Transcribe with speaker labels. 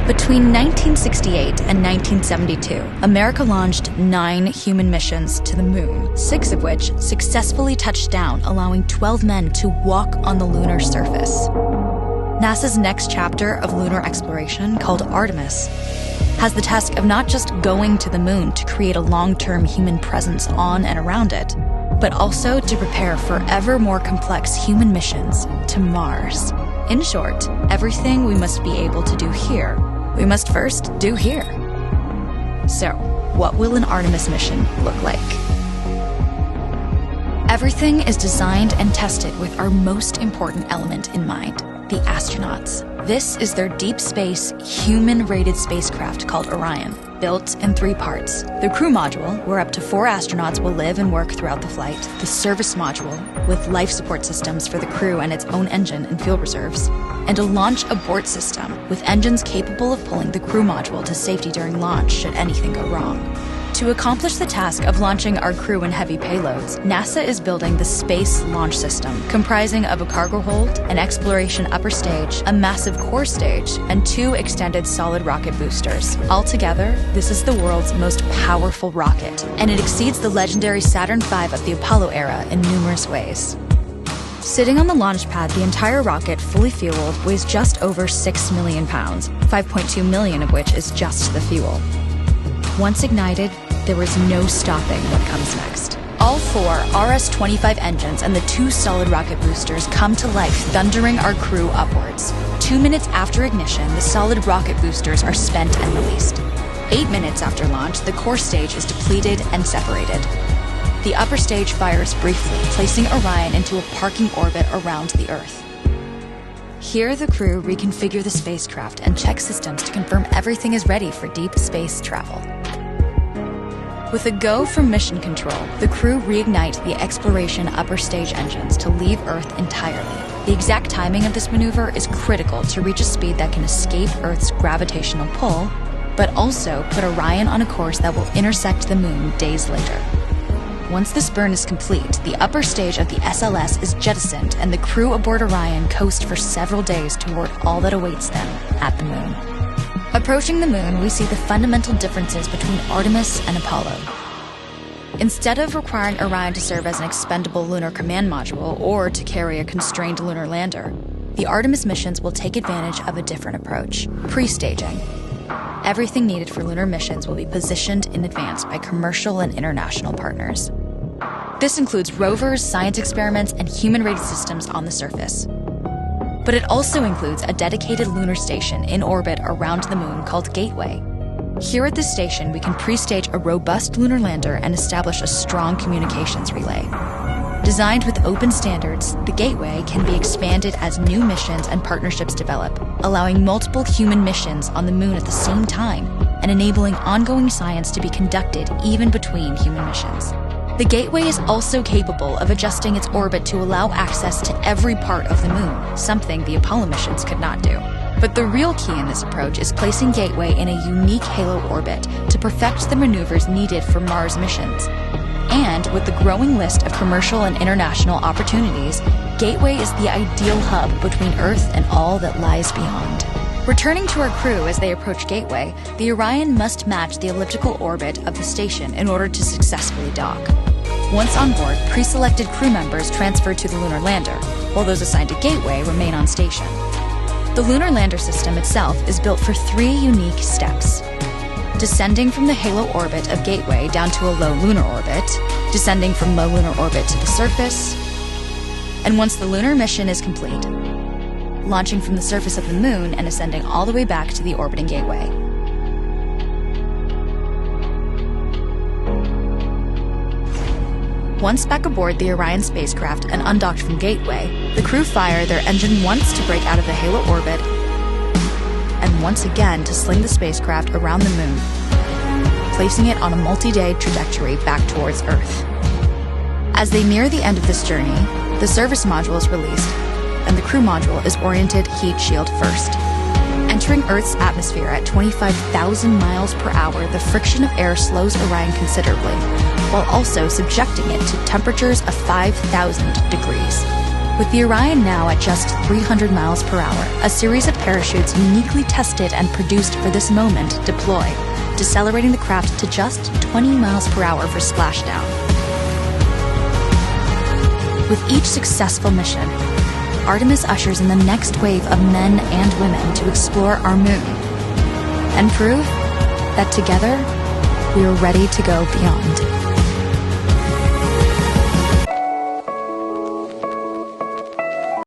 Speaker 1: Between 1968 and 1972, America launched 9 human missions to the moon, 6 of which successfully touched down, allowing 12 men to walk on the lunar surface. NASA's next chapter of lunar exploration, called Artemis, has the task of not just going to the moon to create a long-term human presence on and around it, but also to prepare for ever more complex human missions to Mars. In short, everything we must be able to do here, we must first do here. So, what will an Artemis mission look like? Everything is designed and tested with our most important element in mind, the astronauts. This is their deep space, human-rated spacecraft called Orion, built in 3 parts. The crew module, where up to 4 astronauts will live and work throughout the flight. The service module, with life support systems for the crew and its own engine and fuel reserves. And a launch abort system, with engines capable of pulling the crew module to safety during launch should anything go wrong. To accomplish the task of launching our crew and heavy payloads, NASA is building the Space Launch System, comprising of a cargo hold, an exploration upper stage, a massive core stage, and 2 extended solid rocket boosters. Altogether, this is the world's most powerful rocket, and it exceeds the legendary Saturn V of the Apollo era in numerous ways. Sitting on the launch pad, the entire rocket, fully fueled, weighs just over 6 million pounds, 5.2 million of which is just the fuel. Once ignited, there is no stopping what comes next. All 4 RS-25 engines and the 2 solid rocket boosters come to life, thundering our crew upwards. 2 minutes after ignition, the solid rocket boosters are spent and released. 8 minutes after launch, the core stage is depleted and separated. The upper stage fires briefly, placing Orion into a parking orbit around the Earth. Here, the crew reconfigure the spacecraft and check systems to confirm everything is ready for deep space travel. With a go from mission control, the crew reignite the exploration upper stage engines to leave Earth entirely. The exact timing of this maneuver is critical to reach a speed that can escape Earth's gravitational pull, but also put Orion on a course that will intersect the moon days later. Once this burn is complete, the upper stage of the SLS is jettisoned and the crew aboard Orion coast for several days toward all that awaits them at the moon. Approaching the moon, we see the fundamental differences between Artemis and Apollo. Instead of requiring Orion to serve as an expendable lunar command module or to carry a constrained lunar lander, the Artemis missions will take advantage of a different approach: pre-staging. Everything needed for lunar missions will be positioned in advance by commercial and international partners. This includes rovers, science experiments, and human-rated systems on the surface. But it also includes a dedicated lunar station in orbit around the moon called Gateway. Here at this station, we can pre-stage a robust lunar lander and establish a strong communications relay. Designed with open standards, the Gateway can be expanded as new missions and partnerships develop, allowing multiple human missions on the moon at the same time and enabling ongoing science to be conducted even between human missions. The Gateway is also capable of adjusting its orbit to allow access to every part of the moon, something the Apollo missions could not do. But the real key in this approach is placing Gateway in a unique halo orbit to perfect the maneuvers needed for Mars missions. And with the growing list of commercial and international opportunities, Gateway is the ideal hub between Earth and all that lies beyond. Returning to our crew as they approach Gateway, the Orion must match the elliptical orbit of the station in order to successfully dock. Once on board, pre-selected crew members transfer to the lunar lander, while those assigned to Gateway remain on station. The lunar lander system itself is built for 3 unique steps: descending from the halo orbit of Gateway down to a low lunar orbit, descending from low lunar orbit to the surface, and once the lunar mission is complete, launching from the surface of the moon and ascending all the way back to the orbiting Gateway. Once back aboard the Orion spacecraft and undocked from Gateway, the crew fire their engine once to break out of the halo orbit and once again to sling the spacecraft around the moon, placing it on a multi-day trajectory back towards Earth. As they near the end of this journey, the service module is released, and the crew module is oriented heat shield first. Entering Earth's atmosphere at 25,000 miles per hour, the friction of air slows Orion considerably, while also subjecting it to temperatures of 5,000 degrees. With the Orion now at just 300 miles per hour, a series of parachutes uniquely tested and produced for this moment deploy, decelerating the craft to just 20 miles per hour for splashdown. With each successful mission, Artemis ushers in the next wave of men and women to explore our moon and prove that together we are ready to go beyond.